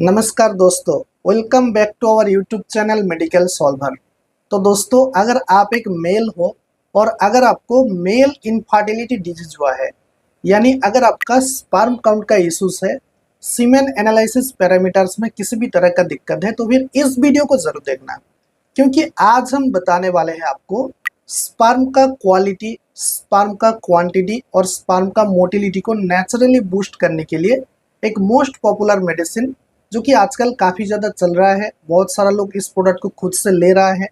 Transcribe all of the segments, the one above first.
नमस्कार दोस्तों, welcome back to our YouTube channel medical solver. तो दोस्तों, अगर आप एक मेल हो और अगर आपको मेल इनफर्टिलिटी डिजीज हुआ है, यानी अगर आपका स्पर्म काउंट का इश्यूज है, सीमेन एनालिसिस पैरामीटर्स में किसी भी तरह का दिक्कत है, तो फिर इस वीडियो को जरूर देखना, क्योंकि आज हम बताने वाले हैं आपको स्पर्म का क्वालिटी, स्पर्म का क्वांटिटी और स्पर्म का मोटिलिटी को नेचुरली बूस्ट करने के लिए एक मोस्ट पॉपुलर मेडिसिन जो कि आजकल काफ़ी ज़्यादा चल रहा है। बहुत सारा लोग इस प्रोडक्ट को खुद से ले रहा है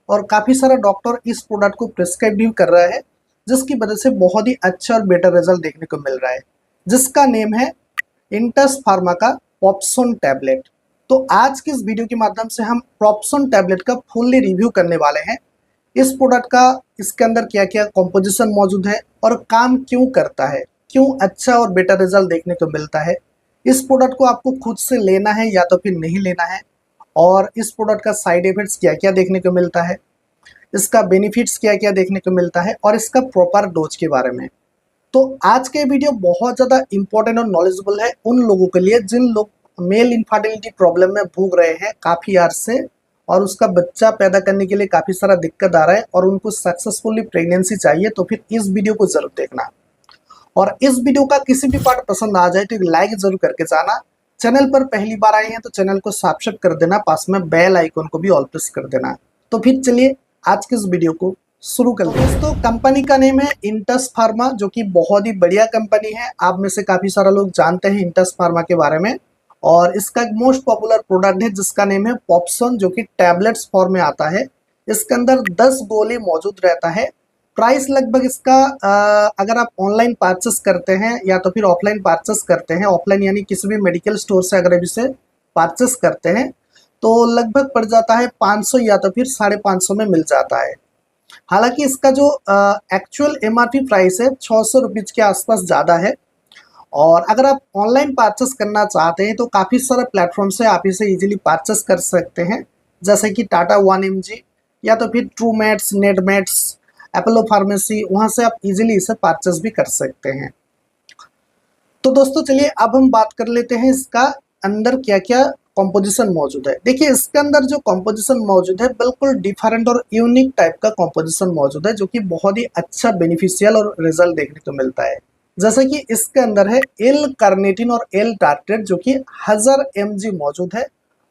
और काफ़ी सारा डॉक्टर इस प्रोडक्ट को प्रिस्क्राइब भी कर रहा है, जिसकी वजह से बहुत ही अच्छा और बेटर रिजल्ट देखने को मिल रहा है, जिसका नेम है इंटस फार्मा का पॉप्सोन टैबलेट। तो आज की इस वीडियो के माध्यम से हम पॉप्सोन टैबलेट का फुल्ली रिव्यू करने वाले हैं। इस प्रोडक्ट का इसके अंदर क्या क्या कॉम्पोजिशन मौजूद है और काम क्यों करता है, क्यों अच्छा और बेटर रिजल्ट देखने को मिलता है, इस प्रोडक्ट को आपको खुद से लेना है या तो फिर नहीं लेना है, और इस प्रोडक्ट का साइड इफेक्ट्स क्या क्या देखने को मिलता है, इसका बेनिफिट्स क्या क्या देखने को मिलता है और इसका प्रॉपर डोज के बारे में। तो आज के वीडियो बहुत ज़्यादा इंपॉर्टेंट और नॉलेजेबल है उन लोगों के लिए जिन लोग मेल इनफर्टिलिटी प्रॉब्लम में भूग रहे हैं काफ़ी अर्स से, और उसका बच्चा पैदा करने के लिए काफ़ी सारा दिक्कत आ रहा है और उनको सक्सेसफुली प्रेगनेंसी चाहिए। तो फिर इस वीडियो को जरूर देखना, और इस वीडियो का किसी भी पार्ट पसंद आ जाए तो एक लाइक जरूर करके जाना। चैनल पर पहली बार आए हैं तो चैनल को सब्सक्राइब कर देना, पास में बेल आइकन को भी ऑल प्रेस कर देना। तो फिर चलिए आज के इस वीडियो को शुरू कर लेते हैं। दोस्तों, कंपनी का नेम है इंटस फार्मा, जो कि बहुत ही बढ़िया कंपनी है। आप में से काफ़ी सारा लोग जानते हैं इंटस फार्मा के बारे में, और इसका एक मोस्ट पॉपुलर प्रोडक्ट है जिसका नेम है पॉप्सोन, जो कि टैबलेट्स फॉर्म में आता है। इसके अंदर 10 गोले मौजूद रहता है। प्राइस लगभग इसका अगर आप ऑनलाइन परचेस करते हैं या तो फिर ऑफलाइन परचेस करते हैं, ऑफलाइन यानी किसी भी मेडिकल स्टोर से अगर इसे परचेस करते हैं तो लगभग पड़ जाता है 500 या तो फिर 550 में मिल जाता है। हालांकि इसका जो एक्चुअल एमआरपी प्राइस है 600 रुपीज़ के आसपास ज़्यादा है। और अगर आप ऑनलाइन परचेस करना चाहते हैं तो काफ़ी सारे प्लेटफॉर्म से आप इसे इजीली परचेस कर सकते हैं, जैसे कि टाटा 1mg या तो फिर ट्रूमेट्स, नेटमेट्स, एपोलो फार्मेसी, वहाँ से आप इजीली इसे परचेस भी कर सकते हैं। तो दोस्तों चलिए अब हम बात कर लेते हैं इसका अंदर क्या क्या कॉम्पोजिशन मौजूद है। देखिए, इसके अंदर जो कॉम्पोजिशन मौजूद है बिल्कुल डिफरेंट और यूनिक टाइप का कॉम्पोजिशन मौजूद है, जो कि बहुत ही अच्छा बेनिफिशियल और रिजल्ट देखने को मिलता है। जैसे कि इसके अंदर है एल कार्निटिन और एल टार्ट्रेट, जो कि 1000 mg मौजूद है।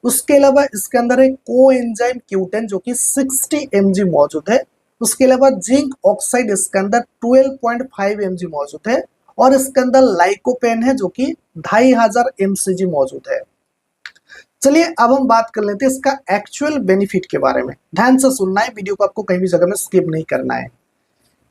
उसके अलावा इसके अंदर है को एंजाइम क्यूटेन, जो कि 60 mg मौजूद है। उसके अलावा जिंक ऑक्साइड इसके अंदर 12.5 mg मौजूद है, और इसके अंदर लाइकोपेन है जो कि 2500 mcg मौजूद है। चलिए अब हम बात कर लेते हैं इसका एक्चुअल बेनिफिट के बारे में। ध्यान से सुनना है, वीडियो को आपको कहीं भी जगह में स्किप नहीं करना है।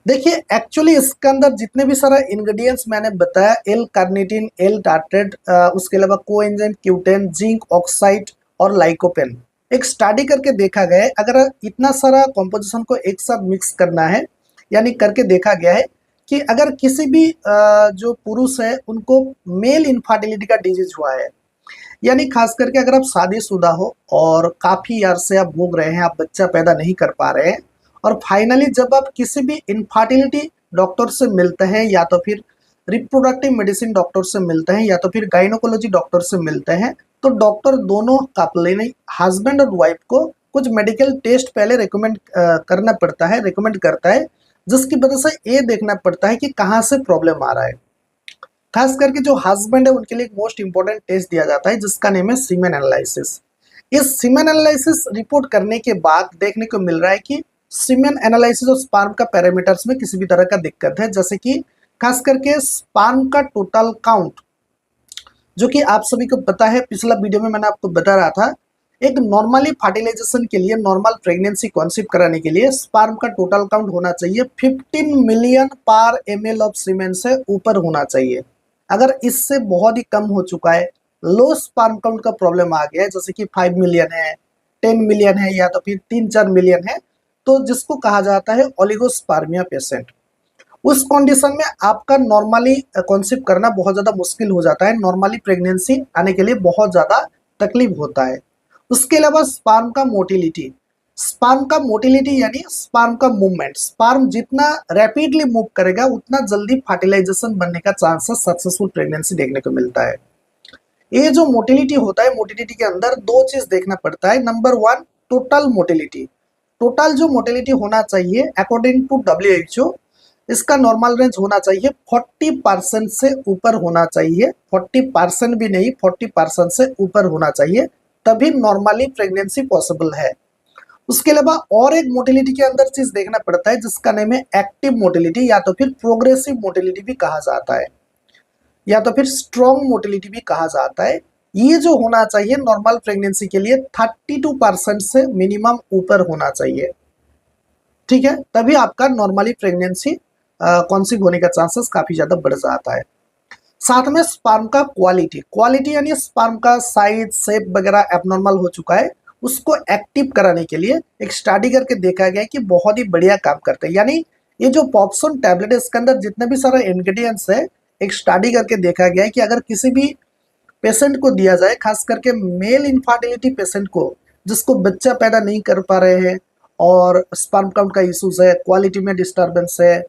देखिए, एक्चुअली इसके अंदर जितने भी सारा इंग्रेडिएंट्स मैंने बताया, एल कार्निटिन, एल टार्ट्रेट, उसके अलावा कोएंजाइम क्यूटेन, जिंक ऑक्साइड और लाइकोपेन, एक स्टडी करके देखा गया है अगर इतना सारा कॉम्पोजिशन को एक साथ मिक्स करना है, यानी करके देखा गया है कि अगर किसी भी जो पुरुष है उनको मेल इनफर्टिलिटी का डिजीज हुआ है, यानी खास करके अगर आप शादीशुदा हो और काफ़ी यार से आप भोग रहे हैं, आप बच्चा पैदा नहीं कर पा रहे हैं, और फाइनली जब आप किसी भी इनफर्टिलिटी डॉक्टर से मिलते हैं या तो फिर रिप्रोडक्टिव मेडिसिन डॉक्टर से मिलते हैं या तो फिर गाइनोकोलॉजी डॉक्टर से मिलते हैं, तो डॉक्टर दोनों कपल यानी हस्बैंड और वाइफ को कुछ मेडिकल टेस्ट पहले रिकमेंड करना पड़ता है, रिकमेंड करता है, जिसकी वजह से ये देखना पड़ता है कि कहाँ से प्रॉब्लम आ रहा है। खास करके जो हस्बैंड है उनके लिए एक मोस्ट इंपॉर्टेंट टेस्ट दिया जाता है जिसका नेम है सीमेन एनालिसिस। इस सीमेन एनालिसिस रिपोर्ट करने के बाद देखने को मिल रहा है कि सीमेन एनालिसिस और स्पर्म का पैरामीटर्स में किसी भी तरह का दिक्कत है, जैसे कि खास करके स्पर्म का टोटल काउंट, जो कि आप सभी को पता है, पिछला वीडियो में मैंने आपको बता रहा था, एक नॉर्मली फर्टिलाइजेशन के लिए, नॉर्मल प्रेगनेंसी कॉन्सीव कराने के लिए स्पर्म का टोटल काउंट होना चाहिए 15 मिलियन पर ml ऑफ सीमेन से ऊपर होना चाहिए। अगर इससे बहुत ही कम हो चुका है, लो स्पर्म काउंट का प्रॉब्लम आ गया है, जैसे कि 5 मिलियन है, 10 मिलियन है या तो फिर 3-4 मिलियन है, तो जिसको कहा जाता है ओलिगोस्पर्मिया पेशेंट, उस कंडीशन में आपका नॉर्मली कॉन्सीव करना बहुत ज़्यादा मुश्किल हो जाता है, नॉर्मली प्रेगनेंसी आने के लिए बहुत ज़्यादा तकलीफ होता है। उसके अलावा स्पर्म का मोटिलिटी, स्पर्म का मोटिलिटी यानी स्पर्म का मूवमेंट, स्पर्म जितना रैपिडली मूव करेगा उतना जल्दी फर्टिलाइजेशन बनने का चांसेस सक्सेसफुल प्रेगनेंसी देखने को मिलता है। ये जो मोटिलिटी होता है, मोटिलिटी के अंदर दो चीज देखना पड़ता है। Number one, total motility. Total जो मोटिलिटी होना चाहिए अकॉर्डिंग टू WHO, इसका नॉर्मल रेंज होना चाहिए 40% से ऊपर होना चाहिए। 40% भी नहीं, 40% से ऊपर होना चाहिए, तभी नॉर्मली प्रेगनेंसी पॉसिबल है। उसके अलावा और एक मोटिलिटी के अंदर चीज देखना पड़ता है जिसका नेम है एक्टिव मोटिलिटी, या तो फिर प्रोग्रेसिव मोटिलिटी भी कहा जाता है, या तो फिर स्ट्रॉन्ग मोटिलिटी भी कहा जाता है। ये जो होना चाहिए नॉर्मल प्रेगनेंसी के लिए 32% से मिनिमम ऊपर होना चाहिए, ठीक है, तभी आपका नॉर्मली प्रेगनेंसी कॉन्सीव होने का चांसेस काफी ज्यादा बढ़ जाता है। साथ में स्पर्म का क्वालिटी, क्वालिटी यानी स्पर्म का साइज शेप वगैरह एबनॉर्मल हो चुका है, उसको एक्टिव कराने के लिए एक स्टडी करके देखा गया है कि बहुत ही बढ़िया काम करते हैं। यानी ये जो पॉप्सोन टैबलेट है इसके अंदर जितने भी सारे इंग्रेडिएंट्स है, एक स्टडी करके देखा गया है कि अगर किसी भी पेशेंट को दिया जाए, खास करके मेल इनफर्टिलिटी पेशेंट को जिसको बच्चा पैदा नहीं कर पा रहे हैं और स्पर्म काउंट का इश्यूज है, क्वालिटी में डिस्टर्बेंस है,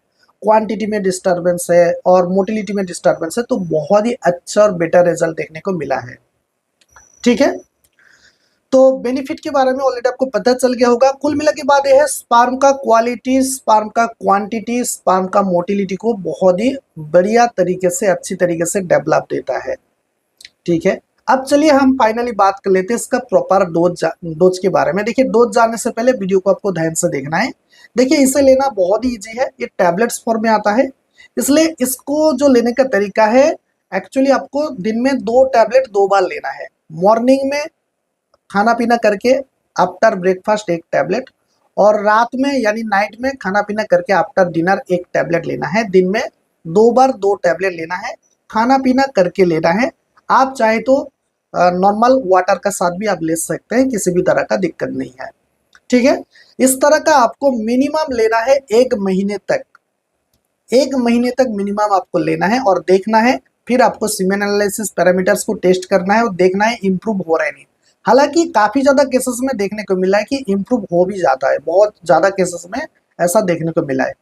क्वांटिटी में डिस्टर्बेंस है और मोटिलिटी में डिस्टर्बेंस है, तो बहुत ही अच्छा और बेटर रिजल्ट देखने को मिला है, ठीक है। तो बेनिफिट के बारे में ऑलरेडी आपको पता चल गया होगा। कुल मिला के बाद यह है स्पर्म का क्वालिटी, स्पर्म का क्वांटिटी, स्पर्म का मोटिलिटी को बहुत ही बढ़िया तरीके से, अच्छी तरीके से डेवलप देता है, ठीक है। अब चलिए हम फाइनली बात कर लेते हैं इसका प्रॉपर डोज के बारे में। देखिए, डोज जानने से पहले वीडियो को आपको ध्यान से देखना है। देखिए, इसे लेना बहुत ही ईजी है, ये टैबलेट्स फॉर्म में आता है, इसलिए इसको जो लेने का तरीका है, एक्चुअली आपको दिन में 2 टैबलेट 2 बार लेना है। मॉर्निंग में खाना पीना करके आफ्टर ब्रेकफास्ट 1 टैबलेट, और रात में यानी नाइट में खाना पीना करके आफ्टर डिनर 1 टैबलेट लेना है। दिन में 2 बार 2 टैबलेट लेना है, खाना पीना करके लेना है। आप चाहे तो नॉर्मल वाटर का साथ भी आप ले सकते हैं, किसी भी तरह का दिक्कत नहीं है, ठीक है। इस तरह का आपको मिनिमम लेना है 1 महीने तक, 1 महीने तक मिनिमम आपको लेना है और देखना है। फिर आपको सीमेन एनालिसिस पैरामीटर्स को टेस्ट करना है और देखना है इंप्रूव हो रहा है नहीं। हालांकि काफी ज्यादा केसेस में देखने को मिला है कि इंप्रूव हो भी जाता है, बहुत ज्यादा केसेस में ऐसा देखने को मिला है।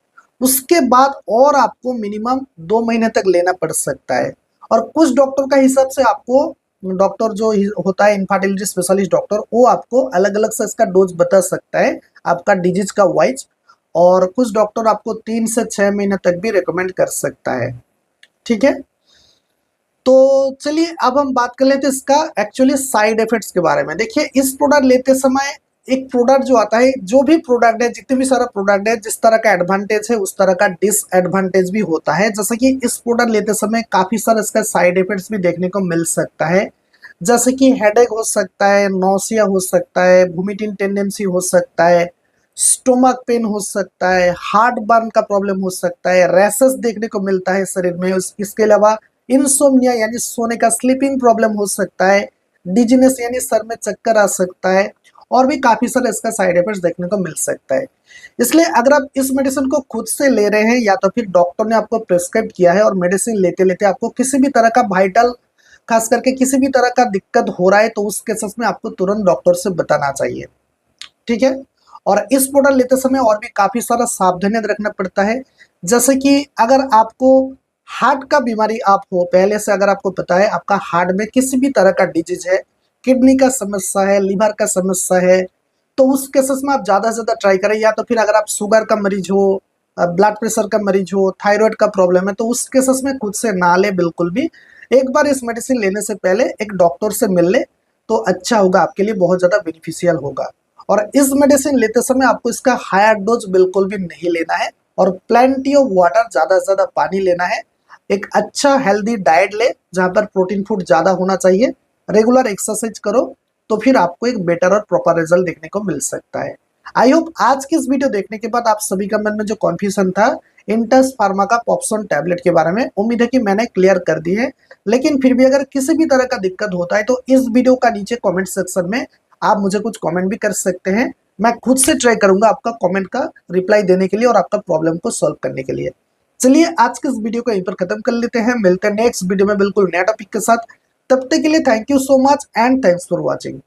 उसके बाद और आपको मिनिमम 2 महीने तक लेना पड़ सकता है। और कुछ डॉक्टर का हिसाब से आपको, डॉक्टर जो होता है इनफर्टिलिटी स्पेशलिस्ट डॉक्टर, वो आपको अलग अलग से इसका डोज बता सकता है आपका डिजीज का वाइज, और कुछ डॉक्टर आपको 3 से 6 महीने तक भी रिकमेंड कर सकता है, ठीक है। तो चलिए अब हम बात कर लेते हैं इसका एक्चुअली साइड इफेक्ट्स के बारे में। देखिए, इस प्रोडक्ट लेते समय एक प्रोडक्ट जो आता है, जो भी प्रोडक्ट है, जितने भी सारा प्रोडक्ट है, जिस तरह का एडवांटेज है उस तरह का डिसएडवांटेज भी होता है। जैसे कि इस प्रोडक्ट लेते समय काफी सारा इसका साइड इफेक्ट्स भी देखने को मिल सकता है, जैसे कि हेडेक हो सकता है, नौसिया हो सकता है, वोमिटिंग टेंडेंसी हो सकता है, स्टोमक पेन हो सकता है, हार्ट बर्न का प्रॉब्लम हो सकता है, रैशेस देखने को मिलता है शरीर में। इसके अलावा इंसोम्निया यानी सोने का स्लीपिंग प्रॉब्लम हो सकता है, डिजीनेस यानी सर में चक्कर आ सकता है, और भी काफी सारे इसका साइड इफेक्ट्स देखने को मिल सकता है। इसलिए अगर आप इस मेडिसिन को खुद से ले रहे हैं या तो फिर डॉक्टर ने आपको प्रिस्क्राइब किया है और मेडिसिन लेते लेते आपको किसी भी तरह का वाइटल, खास करके किसी भी तरह का दिक्कत हो रहा है, तो उस केसेस में आपको तुरंत डॉक्टर से बताना चाहिए, ठीक है। और इस प्रोडक्ट लेते समय और भी काफी सारा सावधानियां रखना पड़ता है, जैसे कि अगर आपको हार्ट का बीमारी आप हो, पहले से अगर आपको पता है आपका हार्ट में किसी भी तरह का डिजीज है, किडनी का समस्या है, लीवर का समस्या है, तो उस केसेस में आप ज़्यादा से ज़्यादा ट्राई करें। या तो फिर अगर आप शुगर का मरीज हो, ब्लड प्रेशर का मरीज हो, थायराइड का प्रॉब्लम है, तो उस केसेस में खुद से ना ले बिल्कुल भी। एक बार इस मेडिसिन लेने से पहले एक डॉक्टर से मिल ले तो अच्छा होगा, आपके लिए बहुत ज़्यादा बेनिफिशियल होगा। और इस मेडिसिन लेते समय आपको इसका हायर डोज बिल्कुल भी नहीं लेना है, और प्लेंटी ऑफ वाटर, ज़्यादा से ज़्यादा पानी लेना है। एक अच्छा हेल्दी डाइट ले जहाँ पर प्रोटीन फूड ज़्यादा होना चाहिए, रेगुलर एक्सरसाइज करो, तो फिर आपको एक बेटर और प्रॉपर रिजल्ट देखने को मिल सकता है। आई होप आज की इस वीडियो देखने के बाद आप सभी का मन में जो कॉन्फ्यूजन था इंटस फार्मा का पॉप्सोन टैबलेट के बारे में, उम्मीद है कि मैंने क्लियर कर दी है। लेकिन फिर भी अगर किसी भी तरह का दिक्कत होता है तो इस वीडियो का नीचे कमेंट सेक्शन में आप मुझे कुछ कमेंट भी कर सकते हैं। मैं खुद से ट्राई करूंगा आपका कमेंट का रिप्लाई देने के लिए और आपका प्रॉब्लम को सॉल्व करने के लिए। चलिए आज के इस वीडियो को यहीं पर खत्म कर लेते हैं, मिलते हैं नेक्स्ट वीडियो में बिल्कुल नया टॉपिक के साथ। तब तक के लिए thank you so much and thanks for watching.